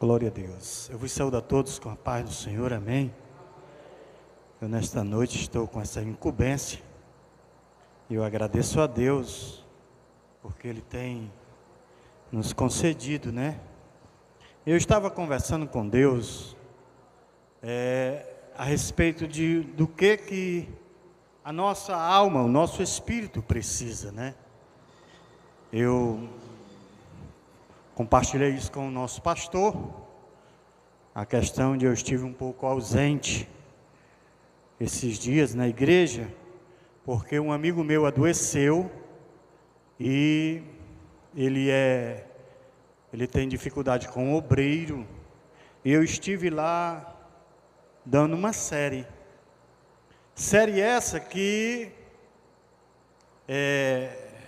Glória a Deus. Eu vos saúdo a todos com a paz do Senhor, amém. Eu nesta noite estou com essa incumbência e eu agradeço a Deus, porque Ele tem nos concedido, né? Eu estava conversando com Deus a respeito do que a nossa alma, o nosso espírito precisa, né? Eu compartilhei isso com o nosso pastor, a questão de eu estive um pouco ausente esses dias na igreja, porque um amigo meu adoeceu e ele tem dificuldade com o obreiro, e eu estive lá dando uma série essa que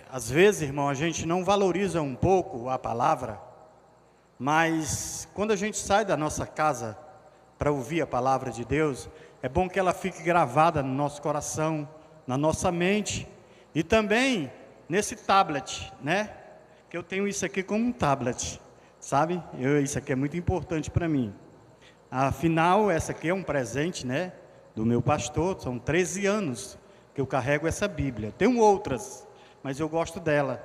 às vezes, irmão, a gente não valoriza um pouco a palavra, mas quando a gente sai da nossa casa para ouvir a palavra de Deus, é bom que ela fique gravada no nosso coração, na nossa mente, e também nesse tablet, né? Que eu tenho isso aqui como um tablet, sabe? Isso aqui é muito importante para mim. Afinal, essa aqui é um presente, né? Do meu pastor, são 13 anos que eu carrego essa Bíblia. Tenho outras, mas eu gosto dela.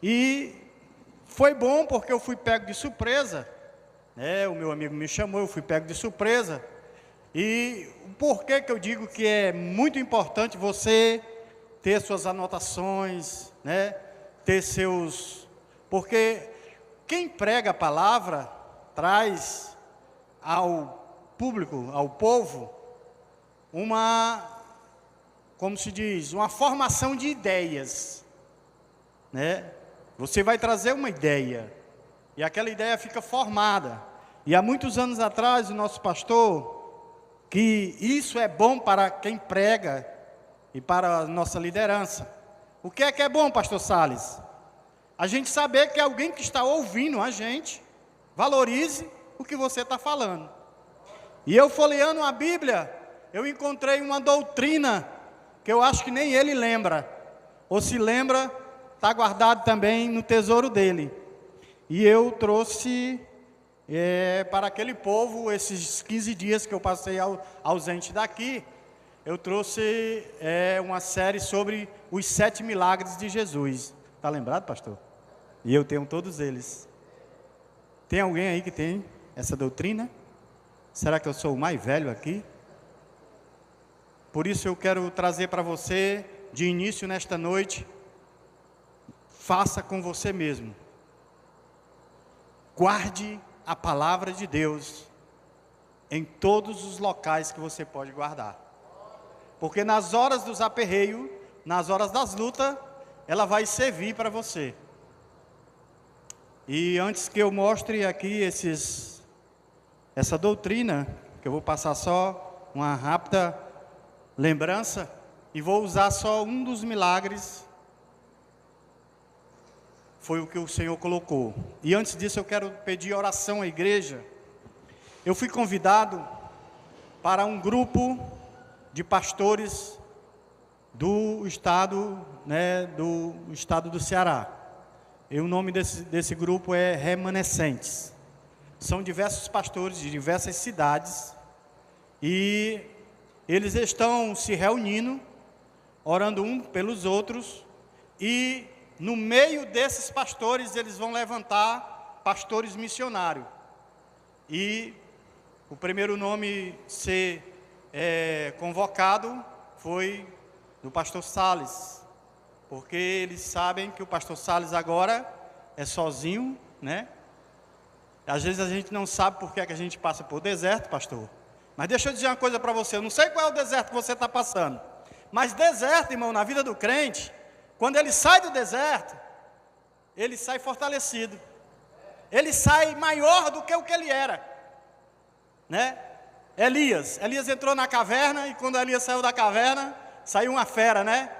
E foi bom porque eu fui pego de surpresa, né? O meu amigo me chamou, eu fui pego de surpresa. E por que eu digo que é muito importante você ter suas anotações, né? Porque quem prega a palavra traz ao público, ao povo, como se diz, uma formação de ideias, né? Você vai trazer uma ideia, e aquela ideia fica formada. E há muitos anos atrás, o nosso pastor, que isso é bom para quem prega e para a nossa liderança. O que é bom, pastor Salles? A gente saber que alguém que está ouvindo a gente valorize o que você está falando. E eu folheando a Bíblia, eu encontrei uma doutrina que eu acho que nem ele lembra, ou se lembra, está guardado também no tesouro dele. E eu trouxe para aquele povo, esses 15 dias que eu passei ausente daqui, eu trouxe uma série sobre os 7 milagres de Jesus. Está lembrado, pastor? E eu tenho todos eles. Tem alguém aí que tem essa doutrina? Será que eu sou o mais velho aqui? Por isso eu quero trazer para você, de início nesta noite, faça com você mesmo. Guarde a palavra de Deus em todos os locais que você pode guardar. Porque nas horas dos aperreios, nas horas das lutas, ela vai servir para você. E antes que eu mostre aqui essa doutrina, que eu vou passar só uma rápida lembrança, e vou usar só um dos milagres, foi o que o Senhor colocou. E antes disso eu quero pedir oração à igreja. Eu fui convidado para um grupo de pastores do estado, né, do estado do Ceará. E o nome desse grupo é Remanescentes. São diversos pastores de diversas cidades, e eles estão se reunindo, orando um pelos outros, e no meio desses pastores eles vão levantar pastores missionários. E o primeiro nome ser convocado foi do pastor Salles, porque eles sabem que o pastor Salles agora é sozinho, né? Às vezes a gente não sabe por que a gente passa por deserto, pastor. Mas deixa eu dizer uma coisa para você, eu não sei qual é o deserto que você está passando, mas deserto, irmão, na vida do crente, quando ele sai do deserto, ele sai fortalecido. Ele sai maior do que o que ele era, né? Elias entrou na caverna, e quando Elias saiu da caverna, saiu uma fera, né?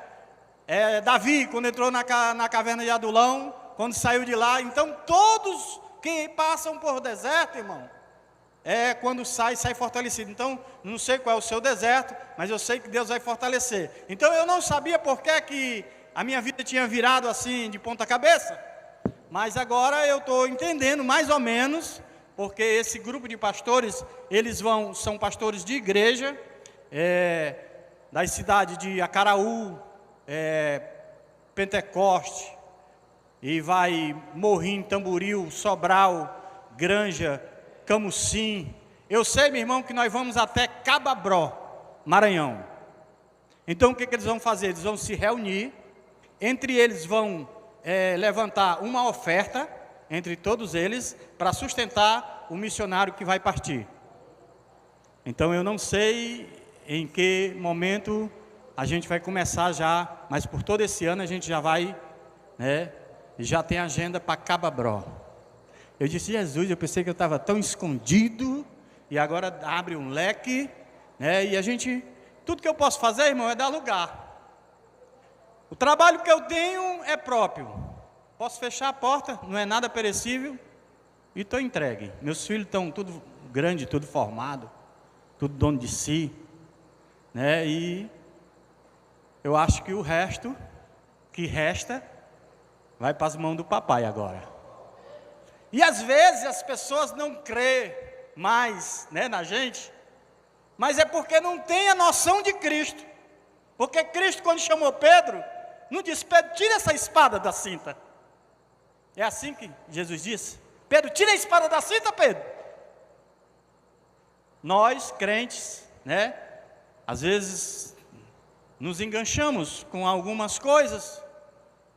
Davi, quando entrou na caverna de Adulão, quando saiu de lá. Então todos que passam por deserto, irmão, quando sai fortalecido. Então, não sei qual é o seu deserto, mas eu sei que Deus vai fortalecer. Então eu não sabia por que a minha vida tinha virado assim de ponta cabeça, mas agora eu estou entendendo mais ou menos porque esse grupo de pastores, são pastores de igreja, das cidades de Acaraú, Pentecoste, e vai Morrinho, Tamboril, Sobral, Granja, Camucim. Eu sei, meu irmão, que nós vamos até Cababró, Maranhão. Então o que eles vão fazer? Eles vão se reunir, entre eles vão levantar uma oferta, entre todos eles, para sustentar o missionário que vai partir. Então eu não sei em que momento a gente vai começar já, mas por todo esse ano a gente já vai, já tem agenda para Cababró. Eu disse, Jesus, eu pensei que eu estava tão escondido, e agora abre um leque, e a gente, tudo que eu posso fazer, irmão, é dar lugar. O trabalho que eu tenho é próprio, posso fechar a porta, não é nada perecível, e estou entregue. Meus filhos estão tudo grande, tudo formado, tudo dono de si, e eu acho que o resto, que resta, vai para as mãos do papai agora. E às vezes as pessoas não crêem mais na gente, mas é porque não tem a noção de Cristo. Porque Cristo, quando chamou Pedro, não disse, Pedro, tira essa espada da cinta. É assim que Jesus disse, Pedro, tira a espada da cinta, Pedro. Nós, crentes, às vezes nos enganchamos com algumas coisas,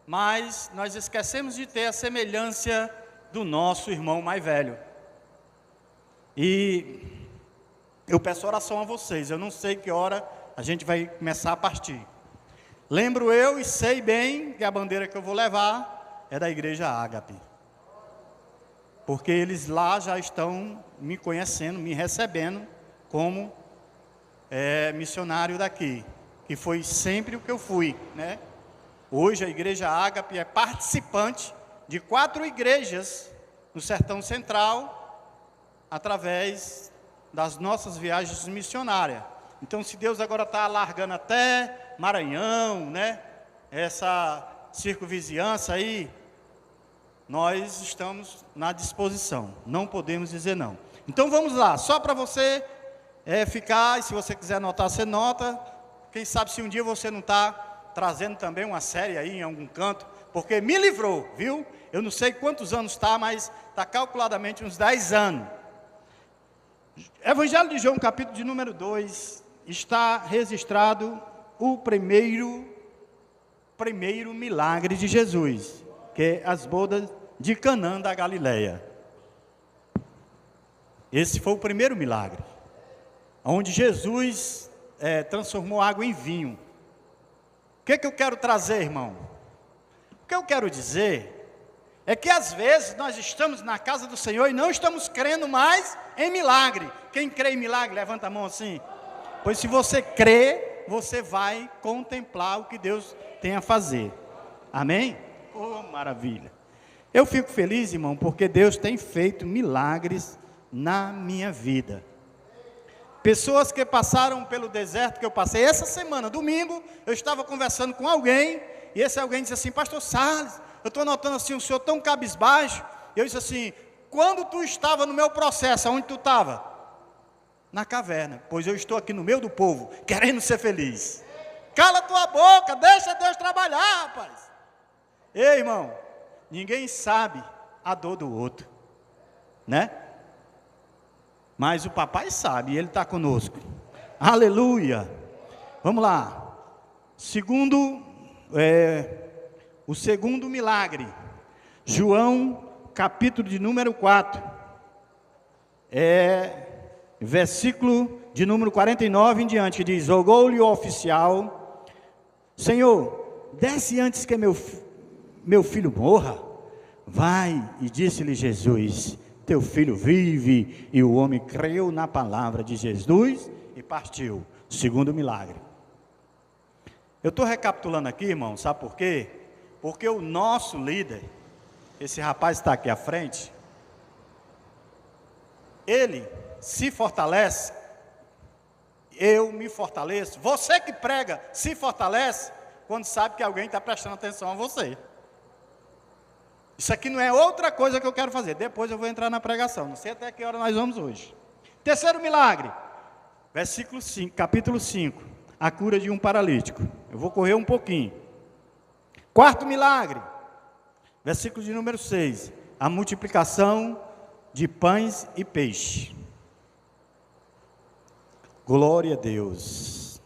mas nós esquecemos de ter a semelhança do nosso irmão mais velho. E eu peço oração a vocês, eu não sei que hora a gente vai começar a partir. Lembro eu e sei bem que a bandeira que eu vou levar é da igreja Ágape. Porque eles lá já estão me conhecendo, me recebendo como missionário daqui, que foi sempre o que eu fui, Hoje a igreja Ágape é participante de 4 igrejas no Sertão Central, através das nossas viagens missionárias. Então, se Deus agora está alargando até Maranhão, essa circunvizinhança aí, nós estamos na disposição, não podemos dizer não. Então vamos lá, só para você ficar, e se você quiser anotar, você nota. Quem sabe se um dia você não está trazendo também uma série aí em algum canto, porque me livrou, viu? Eu não sei quantos anos está, mas está calculadamente uns 10 anos. Evangelho de João, capítulo de número 2, está registrado o primeiro milagre de Jesus, que é as bodas de Canaã da Galileia. Esse foi o primeiro milagre, onde Jesus transformou água em vinho. O que eu quero trazer, irmão? O que eu quero dizer é que às vezes nós estamos na casa do Senhor e não estamos crendo mais em milagre. Quem crê em milagre, levanta a mão assim. Pois se você crê, você vai contemplar o que Deus tem a fazer. Amém? Oh, maravilha. Eu fico feliz, irmão, porque Deus tem feito milagres na minha vida. Pessoas que passaram pelo deserto que eu passei. Essa semana, domingo, eu estava conversando com alguém, e esse alguém disse assim, pastor Salles, eu estou notando assim, o senhor tão cabisbaixo. Eu disse assim, quando tu estava no meu processo, onde tu estava? Na caverna, pois eu estou aqui no meio do povo, querendo ser feliz. Cala tua boca, deixa Deus trabalhar, rapaz. Ei, irmão, ninguém sabe a dor do outro, mas o papai sabe, e ele está conosco. Aleluia. Vamos lá. O segundo milagre, João, capítulo de número 4, versículo de número 49 em diante, que diz, rogou-lhe o oficial, Senhor, desce antes que meu filho morra. Vai, e disse-lhe Jesus, teu filho vive. E o homem creu na palavra de Jesus e partiu. Segundo milagre. Eu estou recapitulando aqui, irmão, sabe por quê? Porque o nosso líder, esse rapaz está aqui à frente, ele se fortalece, eu me fortaleço. Você que prega se fortalece quando sabe que alguém está prestando atenção a você. Isso aqui não é outra coisa que eu quero fazer. Depois eu vou entrar na pregação. Não sei até que hora nós vamos hoje. Terceiro milagre. Versículo 5, capítulo 5. A cura de um paralítico. Eu vou correr um pouquinho. Quarto milagre. Versículo de número 6. A multiplicação de pães e peixe. Glória a Deus.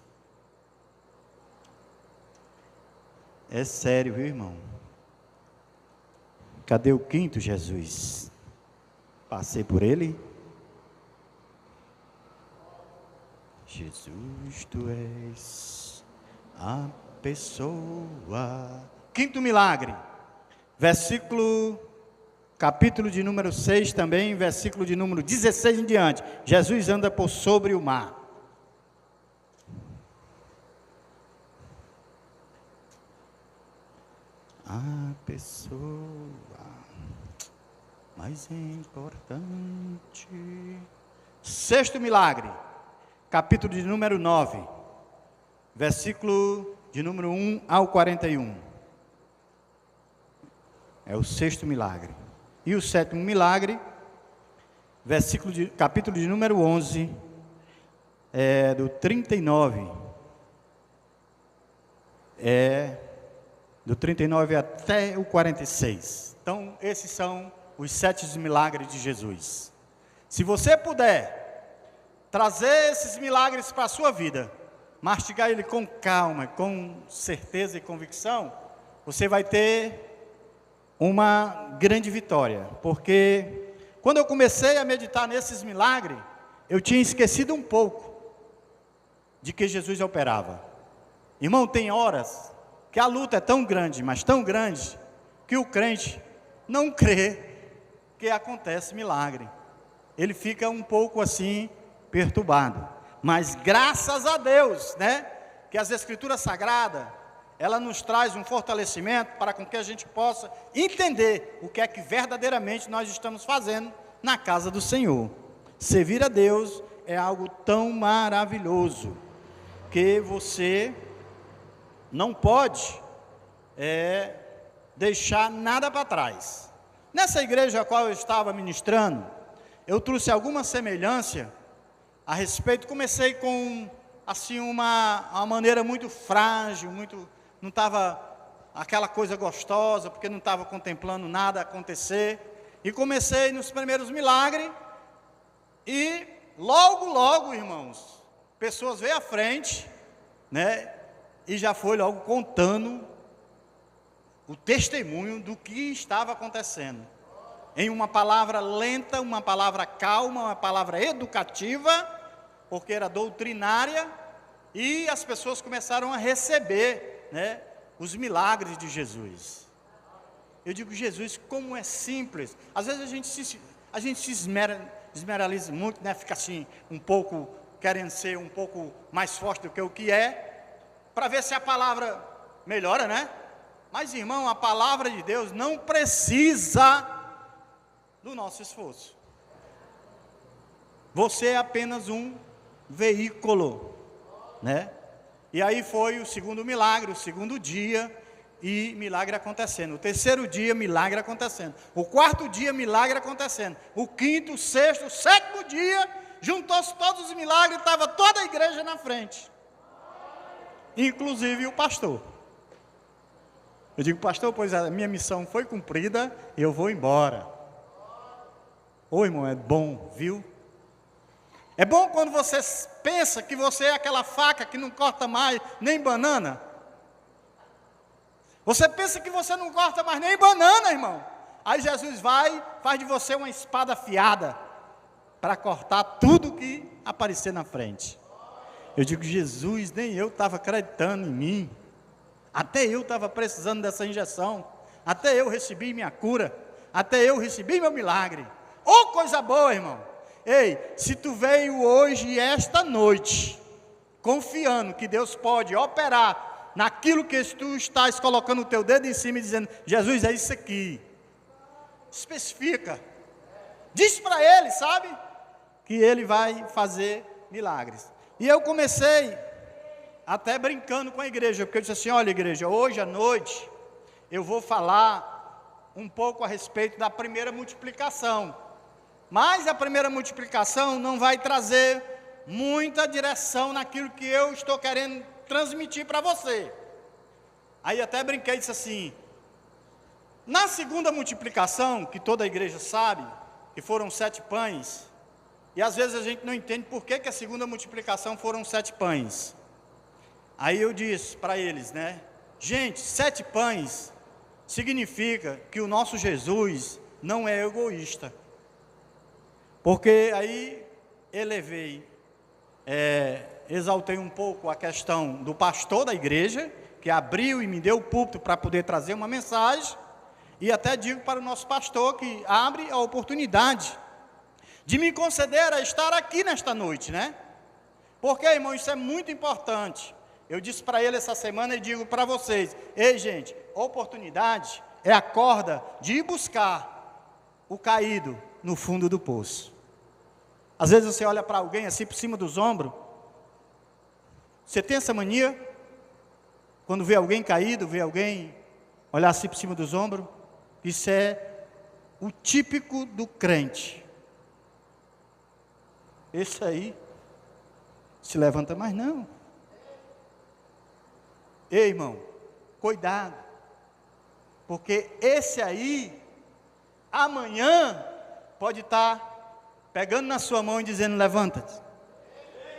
É sério, viu, irmão? Cadê o quinto, Jesus? Passei por ele. Jesus, tu és a pessoa. Quinto milagre. Capítulo de número 6 também, versículo de número 16 em diante. Jesus anda por sobre o mar. A pessoa mais importante. Sexto milagre, capítulo de número 9, versículo de número 1 ao 41. É o sexto milagre. E o sétimo milagre, capítulo de número 11, do 39. Do 39 até o 46. Então, esses são os 7 milagres de Jesus. Se você puder trazer esses milagres para a sua vida, mastigar ele com calma, com certeza e convicção, você vai ter uma grande vitória. Porque quando eu comecei a meditar nesses milagres, eu tinha esquecido um pouco de que Jesus operava. Irmão, tem horas que a luta é tão grande, mas tão grande, que o crente não crê que acontece milagre. Ele fica um pouco assim, perturbado. Mas graças a Deus, né, que as Escrituras Sagradas, ela nos traz um fortalecimento para com que a gente possa entender o que é que verdadeiramente nós estamos fazendo na casa do Senhor. Servir a Deus é algo tão maravilhoso, que você não pode deixar nada para trás. Nessa igreja a qual eu estava ministrando, eu trouxe alguma semelhança a respeito. Comecei com assim uma maneira muito frágil, não estava aquela coisa gostosa, porque não estava contemplando nada acontecer. E comecei nos primeiros milagres, e logo, irmãos, pessoas veio à frente, né? E já foi logo contando o testemunho do que estava acontecendo. Em uma palavra lenta, uma palavra calma, uma palavra educativa, porque era doutrinária, e as pessoas começaram a receber, né, os milagres de Jesus. Eu digo, Jesus, como é simples. Às vezes a gente se esmeraliza muito, né, fica assim, um pouco, querendo ser um pouco mais forte do que o que é, para ver se a palavra melhora, né? Mas, irmão, a palavra de Deus não precisa do nosso esforço. Você é apenas um veículo, né? E aí foi o segundo milagre, o segundo dia, e milagre acontecendo. O terceiro dia, milagre acontecendo. O quarto dia, milagre acontecendo. O quinto, o sexto, o sétimo dia, juntou-se todos os milagres, estava toda a igreja na frente. Inclusive o pastor. Eu digo, pastor, pois a minha missão foi cumprida, eu vou embora. Ô, irmão, é bom, viu? É bom quando você pensa que você é aquela faca que não corta mais nem banana. Você pensa que você não corta mais nem banana, irmão. Aí Jesus faz de você uma espada afiada para cortar tudo que aparecer na frente. Eu digo, Jesus, nem eu estava acreditando em mim. Até eu estava precisando dessa injeção. Até eu recebi minha cura. Até eu recebi meu milagre. Oh, coisa boa, irmão. Ei, se tu veio hoje e esta noite, confiando que Deus pode operar naquilo que tu estás colocando o teu dedo em cima e dizendo, Jesus, é isso aqui. Especifica. Diz para ele, sabe? Que ele vai fazer milagres. E eu comecei até brincando com a igreja, porque eu disse assim, olha igreja, hoje à noite eu vou falar um pouco a respeito da primeira multiplicação. Mas a primeira multiplicação não vai trazer muita direção naquilo que eu estou querendo transmitir para você. Aí até brinquei e disse assim, na segunda multiplicação, que toda a igreja sabe, que foram 7 pães, e às vezes a gente não entende por que a segunda multiplicação foram 7 pães. Aí eu disse para eles, né, gente, 7 pães significa que o nosso Jesus não é egoísta. Porque aí exaltei um pouco a questão do pastor da igreja, que abriu e me deu o púlpito para poder trazer uma mensagem, e até digo para o nosso pastor que abre a oportunidade de me conceder a estar aqui nesta noite, né? Porque, irmão, isso é muito importante. Eu disse para ele essa semana e digo para vocês, ei gente, oportunidade é a corda de ir buscar o caído no fundo do poço. Às vezes você olha para alguém assim por cima dos ombros, você tem essa mania, quando vê alguém caído, vê alguém olhar assim por cima dos ombros, isso é o típico do crente. Esse aí se levanta mais não. Ei, irmão, cuidado, porque esse aí, amanhã, pode estar pegando na sua mão e dizendo, levanta-te,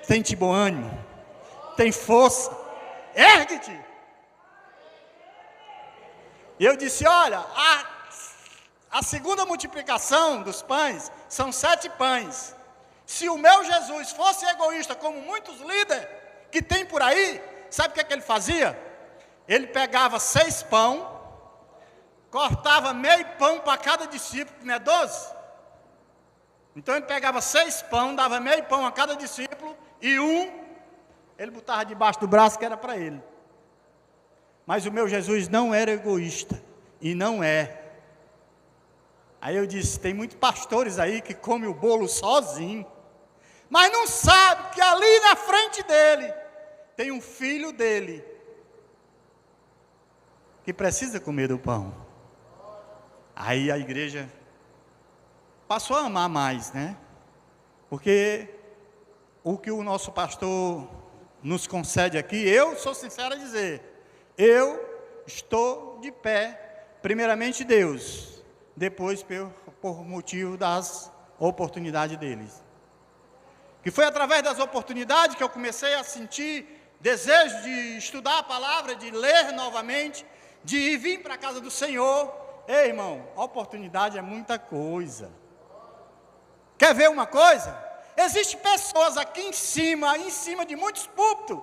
tem-te bom ânimo, tem força, ergue-te. E eu disse, olha, a segunda multiplicação dos pães, são 7 pães. Se o meu Jesus fosse egoísta, como muitos líderes que tem por aí, sabe o que ele fazia? Ele pegava 6 pão, cortava meio pão para cada discípulo, não é 12? Então ele pegava 6 pão, dava meio pão a cada discípulo, e ele botava debaixo do braço que era para ele. Mas o meu Jesus não era egoísta, e não é. Aí eu disse, tem muitos pastores aí que comem o bolo sozinho, mas não sabe que ali na frente dele, tem um filho dele, que precisa comer do pão. Aí a igreja passou a amar mais, né? Porque o que o nosso pastor nos concede aqui, eu sou sincero a dizer, eu estou de pé, primeiramente Deus, depois por motivo das oportunidades deles. Que foi através das oportunidades que eu comecei a sentir desejo de estudar a palavra, de ler novamente, de vir para a casa do Senhor. Ei, irmão, a oportunidade é muita coisa. Quer ver uma coisa? Existem pessoas aqui em cima de muitos púlpitos,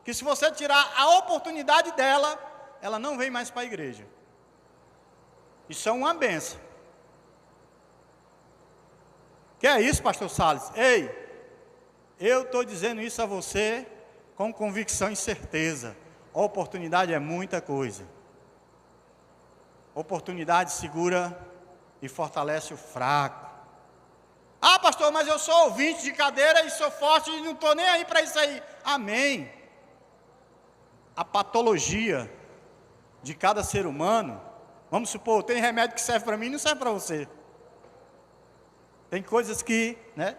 que se você tirar a oportunidade dela, ela não vem mais para a igreja. Isso é uma benção. Que é isso, pastor Salles? Ei, eu estou dizendo isso a você com convicção e certeza. A oportunidade é muita coisa. Oportunidade segura e fortalece o fraco. Ah, pastor, mas eu sou ouvinte de cadeira e sou forte e não estou nem aí para isso aí. Amém. A patologia de cada ser humano, vamos supor, tem remédio que serve para mim e não serve para você. Tem coisas que, né?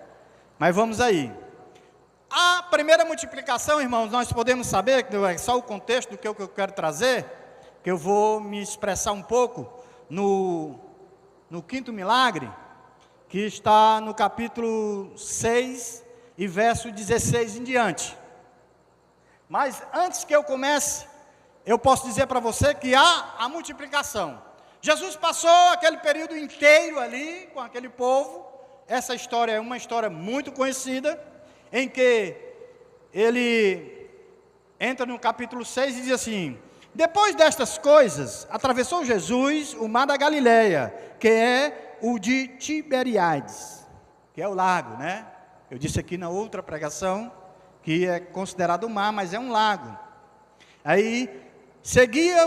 Mas vamos aí. A primeira multiplicação, irmãos, nós podemos saber, que é só o contexto do que eu quero trazer, que eu vou me expressar um pouco no 5º milagre, que está no capítulo 6 e verso 16 em diante. Mas antes que eu comece, eu posso dizer para você que há a multiplicação. Jesus passou aquele período inteiro ali com aquele povo. Essa história é uma história muito conhecida, em que ele entra no capítulo 6 e diz assim: depois destas coisas, atravessou Jesus o mar da Galileia, que é o de Tiberíades, que é o lago, né? Eu disse aqui na outra pregação, que é considerado o mar, mas é um lago. Aí, seguia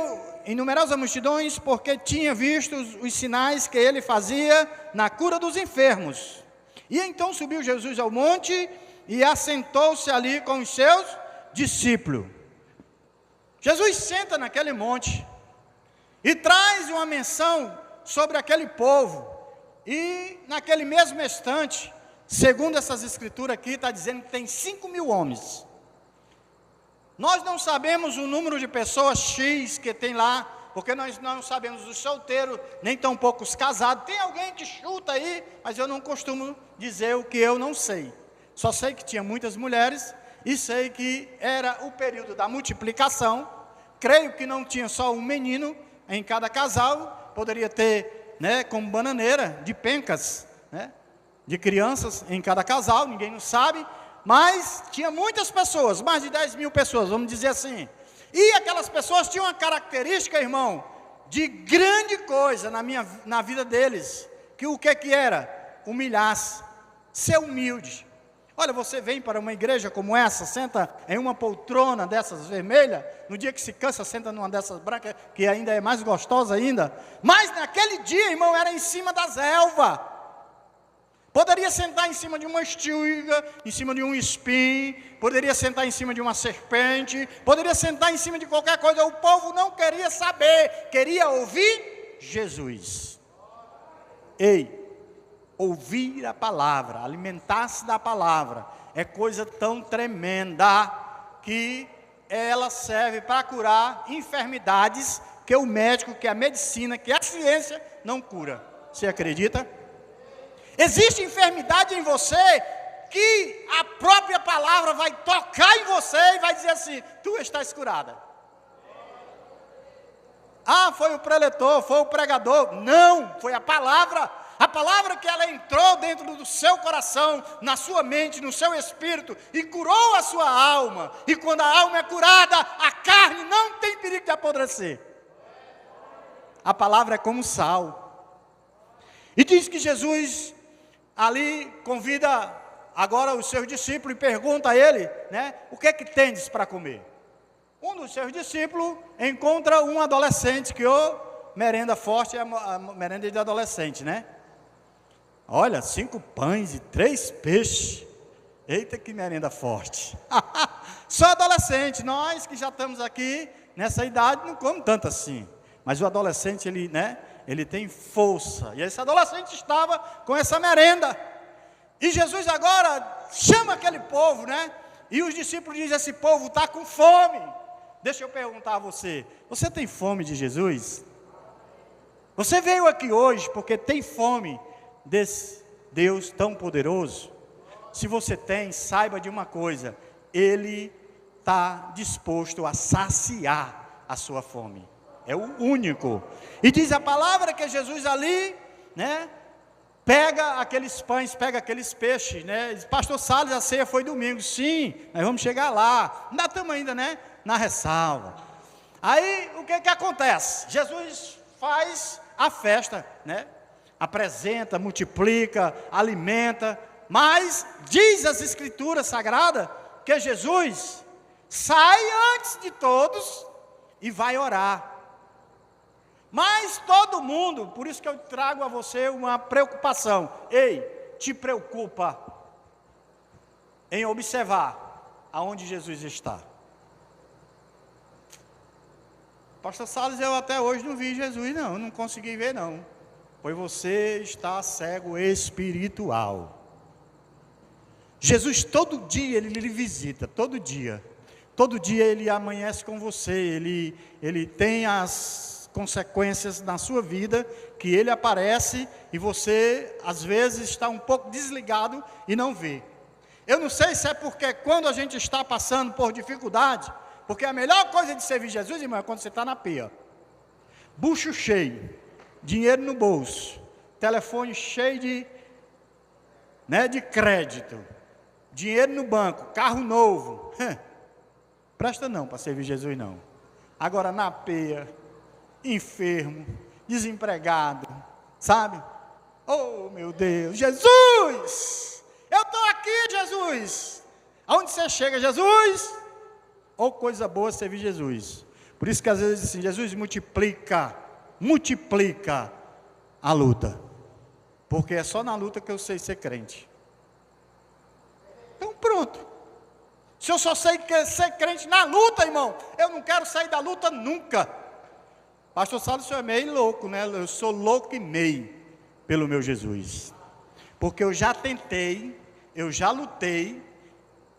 em numerosas multidões, porque tinha visto os sinais que ele fazia na cura dos enfermos. E então subiu Jesus ao monte e assentou-se ali com os seus discípulos. Jesus senta naquele monte e traz uma menção sobre aquele povo. E naquele mesmo instante, segundo essas escrituras aqui, está dizendo que tem 5.000 homens. Nós não sabemos o número de pessoas X que tem lá, porque nós não sabemos os solteiros, nem tampouco os casados. Tem alguém que chuta aí, mas eu não costumo dizer o que eu não sei. Só sei que tinha muitas mulheres, e sei que era o período da multiplicação. Creio que não tinha só um menino em cada casal, poderia ter, né, como bananeira, de pencas, né, de crianças em cada casal, ninguém não sabe, mas tinha muitas pessoas, mais de 10.000 pessoas, vamos dizer assim. E aquelas pessoas tinham uma característica, irmão, de grande coisa na vida deles, que o que era? Humilhar-se, ser humilde. Olha, você vem para uma igreja como essa, senta em uma poltrona dessas vermelhas, no dia que se cansa, senta numa dessas brancas, que ainda é mais gostosa ainda, mas naquele dia, irmão, era em cima das relvas. Poderia sentar em cima de uma estiga, em cima de um espinho, poderia sentar em cima de uma serpente, poderia sentar em cima de qualquer coisa. O povo não queria saber, queria ouvir Jesus. Ei, ouvir a palavra, alimentar-se da palavra, é coisa tão tremenda, que ela serve para curar enfermidades que o médico, que a medicina, que a ciência não cura. Você acredita? Existe enfermidade em você que a própria palavra vai tocar em você e vai dizer assim: tu estás curada. Ah, foi o preletor, foi o pregador. Não, foi a palavra que ela entrou dentro do seu coração, na sua mente, no seu espírito, e curou a sua alma. E quando a alma é curada, a carne não tem perigo de apodrecer. A palavra é como sal. E diz que Jesus ali convida agora os seus discípulos e pergunta a ele, né, o que é que tendes para comer? Um dos seus discípulos encontra um adolescente, que merenda forte é a merenda de adolescente, né? Olha, 5 pães e 3 peixes. Eita, que merenda forte. Só adolescente, nós que já estamos aqui nessa idade não comemos tanto assim. Mas o adolescente, ele tem força. E esse adolescente estava com essa merenda. E Jesus agora chama aquele povo, né? E os discípulos dizem: esse povo está com fome. Deixa eu perguntar a você: você tem fome de Jesus? Você veio aqui hoje porque tem fome desse Deus tão poderoso? Se você tem, saiba de uma coisa: Ele está disposto a saciar a sua fome. É o único. E diz a palavra que Jesus ali, né, pega aqueles pães, pega aqueles peixes, né? Pastor Salles, a ceia foi domingo. Sim, nós vamos chegar lá. Ainda estamos ainda, né, na ressalva. Aí, o que acontece? Jesus faz a festa, né? Apresenta, multiplica, alimenta. Mas diz as escrituras sagradas que Jesus sai antes de todos e vai orar. Mas todo mundo, por isso que eu trago a você uma preocupação. Ei, te preocupa em observar aonde Jesus está. Pastor Salles, eu até hoje não vi Jesus, não consegui ver não. Pois você está cego espiritual. Jesus todo dia ele lhe visita, todo dia. Todo dia ele amanhece com você, ele tem as consequências na sua vida, que ele aparece e você às vezes está um pouco desligado e não vê. Eu não sei se é porque quando a gente está passando por dificuldade, porque a melhor coisa de servir Jesus, irmão, é quando você está na peia, bucho cheio, dinheiro no bolso, telefone cheio de crédito, dinheiro no banco, carro novo. Presta não para servir Jesus não. Agora na peia, enfermo, desempregado, sabe? Oh meu Deus, Jesus, eu estou aqui, Jesus. Aonde você chega, Jesus? Ou coisa boa servir Jesus. Por isso que às vezes assim, Jesus multiplica a luta, porque é só na luta que eu sei ser crente. Então pronto. Se eu só sei ser crente na luta, irmão, eu não quero sair da luta nunca. Pastor Saulo, o senhor é meio louco, né? Eu sou louco e meio pelo meu Jesus. Porque eu já tentei, eu já lutei,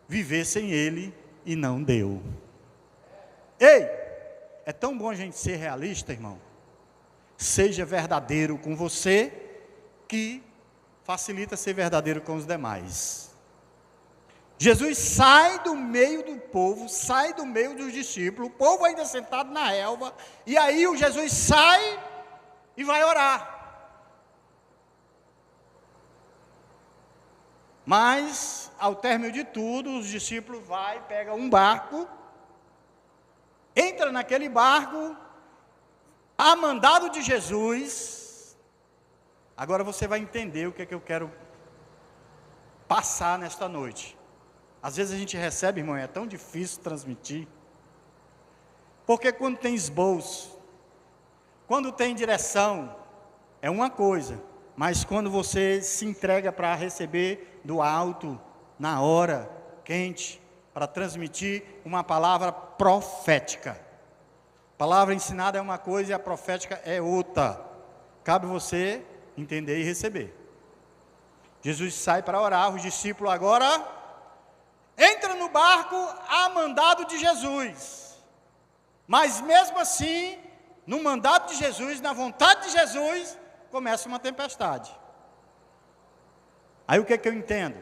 viver sem Ele e não deu. Ei, é tão bom a gente ser realista, irmão. Seja verdadeiro com você, que facilita ser verdadeiro com os demais. Jesus sai do meio do povo, sai do meio dos discípulos, o povo ainda sentado na relva, e aí o Jesus sai e vai orar. Mas, ao término de tudo, os discípulos pegam um barco, entra naquele barco, a mandado de Jesus. Agora você vai entender o que é que eu quero passar nesta noite. Às vezes a gente recebe, irmão, é tão difícil transmitir. Porque quando tem esboço, quando tem direção, é uma coisa. Mas quando você se entrega para receber do alto, na hora, quente, para transmitir uma palavra profética. A palavra ensinada é uma coisa e a profética é outra. Cabe você entender e receber. Jesus sai para orar, os discípulos agora entram no barco a mandado de Jesus. Mas mesmo assim, no mandado de Jesus, na vontade de Jesus, começa uma tempestade. Aí o que é que eu entendo?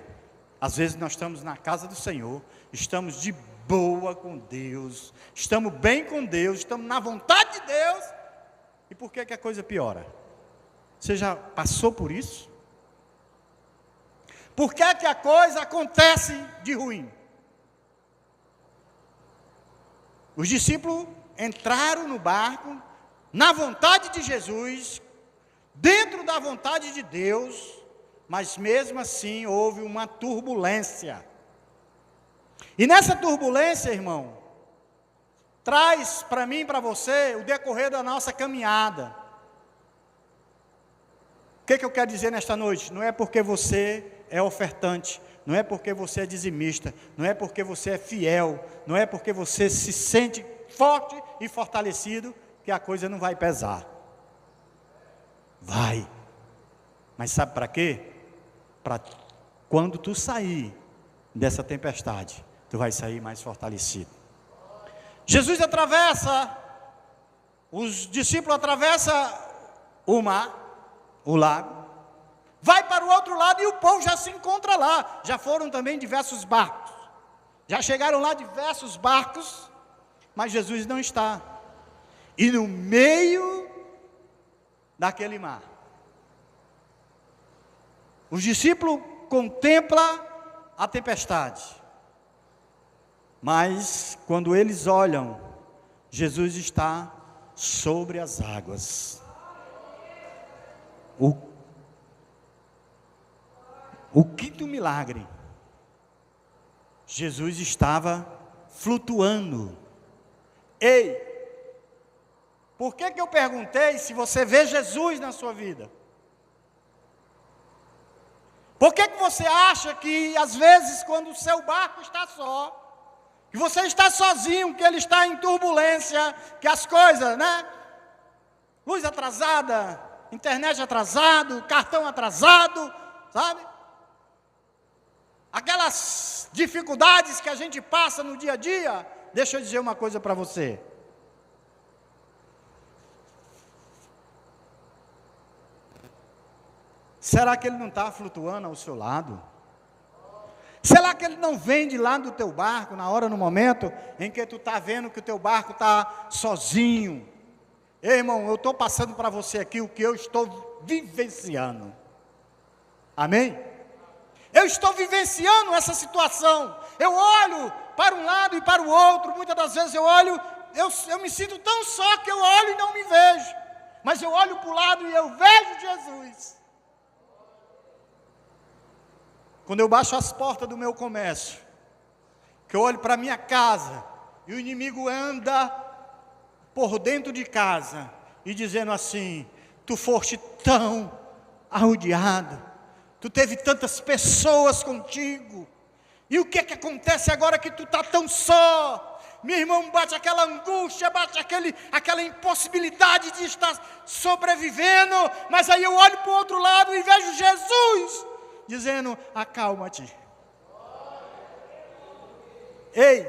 Às vezes nós estamos na casa do Senhor, estamos de boa com Deus, estamos bem com Deus, estamos na vontade de Deus, e por que que a coisa piora? Você já passou por isso? Por que que a coisa acontece de ruim? Os discípulos entraram no barco, na vontade de Jesus, dentro da vontade de Deus, mas mesmo assim houve uma turbulência. E nessa turbulência, irmão, traz para mim e para você o decorrer da nossa caminhada. O que eu quero dizer nesta noite? Não é porque você é ofertante, não é porque você é dizimista, não é porque você é fiel, não é porque você se sente forte e fortalecido, que a coisa não vai pesar. Vai. Mas sabe para quê? Para quando tu sair dessa tempestade, tu vai sair mais fortalecido. Jesus atravessa, os discípulos atravessam o mar, o lago, vai para o outro lado e o povo já se encontra lá. Já foram também diversos barcos, já chegaram lá diversos barcos, mas Jesus não está. E no meio daquele mar, os discípulos contemplam a tempestade, mas quando eles olham, Jesus está sobre as águas. O quinto milagre, Jesus estava flutuando. Ei, por que eu perguntei se você vê Jesus na sua vida? Por que você acha que, às vezes, quando o seu barco está só, que você está sozinho, que ele está em turbulência, que as coisas, né? Luz atrasada, internet atrasado, cartão atrasado, sabe? Aquelas dificuldades que a gente passa no dia a dia. Deixa eu dizer uma coisa para você. Será que ele não está flutuando ao seu lado? Será que ele não vem de lá do teu barco, na hora, no momento em que tu está vendo que o teu barco está sozinho? Ei, irmão, eu estou passando para você aqui o que eu estou vivenciando. Amém? Eu estou vivenciando essa situação. Eu olho para um lado e para o outro. Muitas das vezes eu olho, eu me sinto tão só que eu olho e não me vejo. Mas eu olho para o lado e eu vejo Jesus. Quando eu baixo as portas do meu comércio, que eu olho para a minha casa, e o inimigo anda por dentro de casa, e dizendo assim: tu foste tão arrodeado, tu teve tantas pessoas contigo, e o que acontece agora que tu está tão só? meu irmão, bate aquela angústia, bate aquela impossibilidade de estar sobrevivendo, mas aí eu olho para o outro lado e vejo Jesus dizendo: acalma-te. Ei,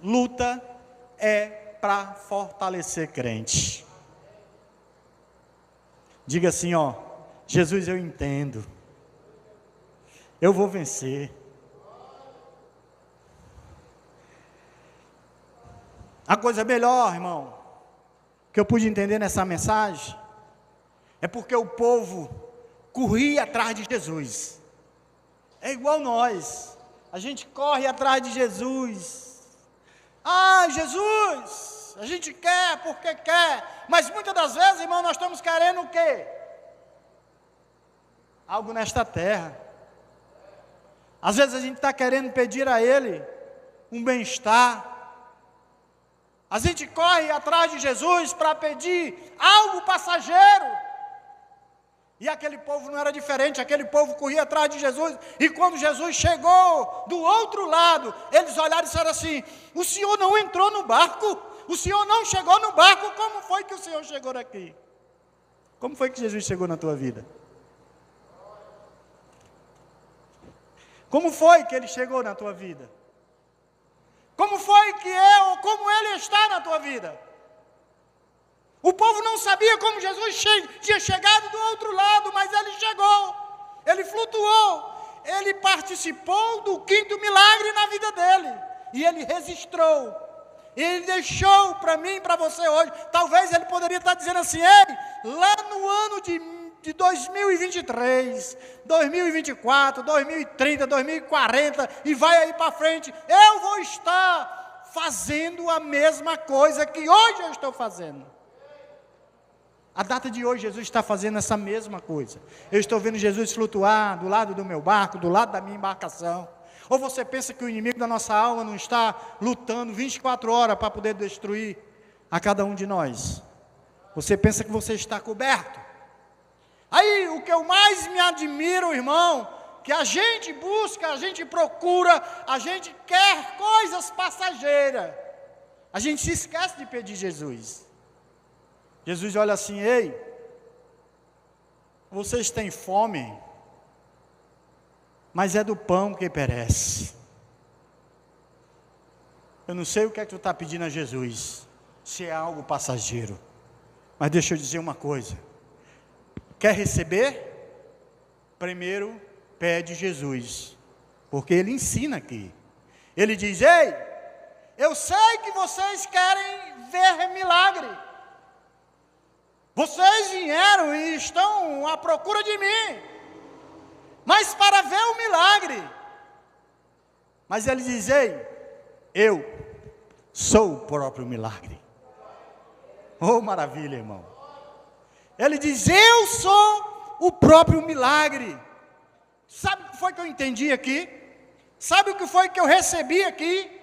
luta é para fortalecer crente. Diga assim, ó: Jesus, eu entendo, eu vou vencer. A coisa melhor, irmão, que eu pude entender nessa mensagem, é porque o povo corria atrás de Jesus. É igual nós, a gente corre atrás de Jesus. Ah, Jesus, a gente quer porque quer, mas muitas das vezes, irmão, nós estamos querendo o quê? Algo nesta terra. Às vezes a gente está querendo pedir a Ele um bem-estar. A gente corre atrás de Jesus para pedir algo passageiro. E aquele povo não era diferente, aquele povo corria atrás de Jesus. E quando Jesus chegou do outro lado, eles olharam e disseram assim: o Senhor não entrou no barco? O Senhor não chegou no barco? Como foi que o Senhor chegou aqui? Como foi que Jesus chegou na tua vida? Como foi que Ele chegou na tua vida? Como foi que como Ele está na tua vida? O povo não sabia como Jesus tinha chegado do outro lado, mas Ele chegou, Ele flutuou, Ele participou do quinto milagre na vida dele, e Ele registrou, Ele deixou para mim e para você hoje. Talvez Ele poderia estar dizendo assim: ei, lá no ano de 2023, 2024, 2030, 2040, e vai aí para frente, eu vou estar fazendo a mesma coisa que hoje eu estou fazendo. A data de hoje, Jesus está fazendo essa mesma coisa. Eu estou vendo Jesus flutuar do lado do meu barco, do lado da minha embarcação. Ou você pensa que o inimigo da nossa alma não está lutando 24 horas para poder destruir a cada um de nós? Você pensa que você está coberto? Aí, o que eu mais me admiro, irmão, que a gente busca, a gente procura, a gente quer coisas passageiras. A gente se esquece de pedir Jesus. Jesus olha assim: ei, vocês têm fome, mas é do pão que perece. Eu não sei o que é que tu está pedindo a Jesus, se é algo passageiro, mas deixa eu dizer uma coisa: quer receber? Primeiro pede Jesus, porque Ele ensina aqui. Ele diz: ei, eu sei que vocês querem ver milagre. Vocês vieram e estão à procura de mim, mas para ver o milagre. Mas Ele diz: ei, eu sou o próprio milagre. Oh, maravilha, irmão. Ele diz: eu sou o próprio milagre. Sabe o que foi que eu entendi aqui? Sabe o que foi que eu recebi aqui?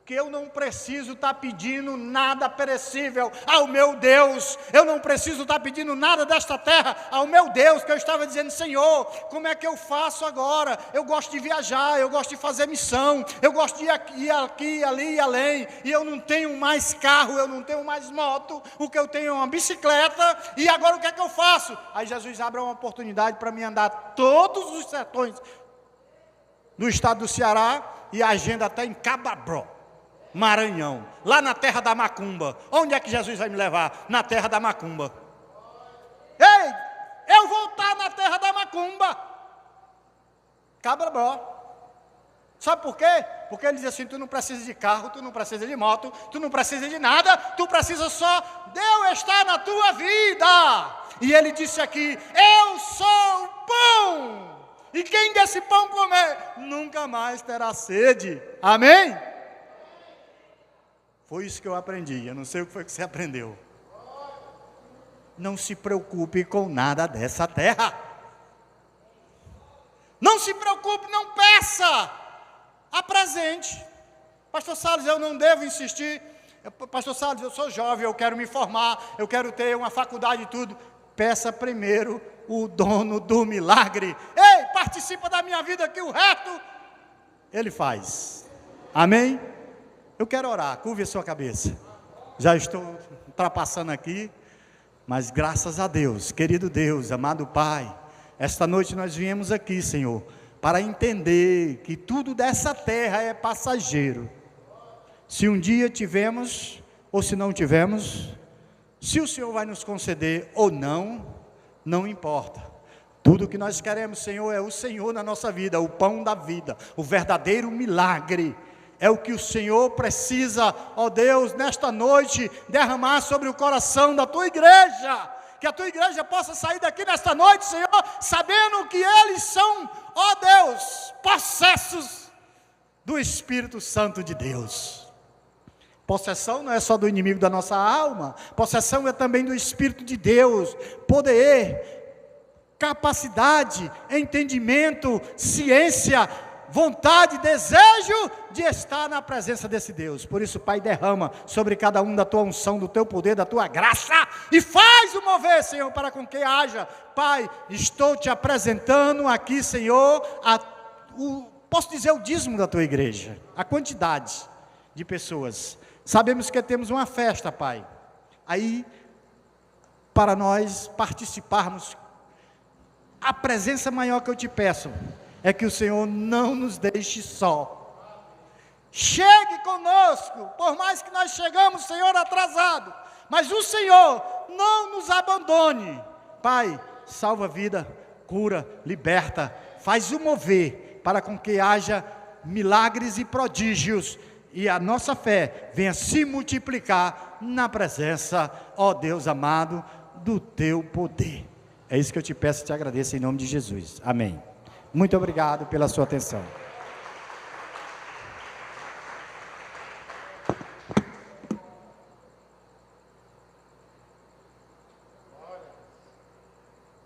Que eu não preciso estar pedindo nada perecível ao meu Deus. Eu não preciso estar pedindo nada desta terra ao meu Deus. Que eu estava dizendo: Senhor, como é que eu faço agora? Eu gosto de viajar, eu gosto de fazer missão, eu gosto de ir aqui, ali e além, e eu não tenho mais carro, eu não tenho mais moto, o que eu tenho é uma bicicleta, e agora o que é que eu faço? Aí Jesus abre uma oportunidade para mim andar todos os sertões do estado do Ceará, e a agenda até em Cababró, Maranhão, lá na terra da macumba. Onde é que Jesus vai me levar? Na terra da macumba. Ei, eu vou estar na terra da macumba, Cababró. Sabe por quê? Porque Ele diz assim: tu não precisa de carro, tu não precisa de moto, tu não precisa de nada, tu precisa só de eu estar na tua vida. E Ele disse aqui: eu sou o pão, e quem desse pão comer, nunca mais terá sede. Amém? Foi isso que eu aprendi. Eu não sei o que foi que você aprendeu. Não se preocupe com nada dessa terra. Não se preocupe, não peça. Apresente. Pastor Salles, eu não devo insistir. Pastor Salles, eu sou jovem, eu quero me formar, eu quero ter uma faculdade e tudo. Peça primeiro o dono do milagre. Ei, participa da minha vida que o resto Ele faz. Amém? Eu quero orar, curve a sua cabeça. Já estou ultrapassando aqui, mas graças a Deus, querido Deus, amado Pai, esta noite nós viemos aqui, Senhor, para entender que tudo dessa terra é passageiro. Se um dia tivemos, ou se não tivemos, se o Senhor vai nos conceder ou não, não importa. Tudo que nós queremos, Senhor, é o Senhor na nossa vida, o pão da vida, o verdadeiro milagre. É o que o Senhor precisa, ó Deus, nesta noite, derramar sobre o coração da tua igreja. Que a tua igreja possa sair daqui nesta noite, Senhor, sabendo que eles são, ó Deus, possessos do Espírito Santo de Deus. Possessão não é só do inimigo da nossa alma, possessão é também do Espírito de Deus. Poder, capacidade, entendimento, ciência, vontade, desejo de estar na presença desse Deus. Por isso, Pai, derrama sobre cada um da tua unção, do teu poder, da tua graça, e faz o mover, Senhor, para com que haja. Pai, estou te apresentando aqui, Senhor, posso dizer o dízimo da tua igreja, a quantidade de pessoas. Sabemos que temos uma festa, Pai, aí, para nós participarmos, a presença maior que eu te peço, é que o Senhor não nos deixe só. Chegue conosco, por mais que nós chegamos, Senhor, atrasado, mas o Senhor não nos abandone. Pai, salva a vida, cura, liberta, faz o mover, para com que haja milagres e prodígios, e a nossa fé venha se multiplicar na presença, ó Deus amado, do teu poder. É isso que eu te peço e te agradeço em nome de Jesus. Amém. Muito obrigado pela sua atenção.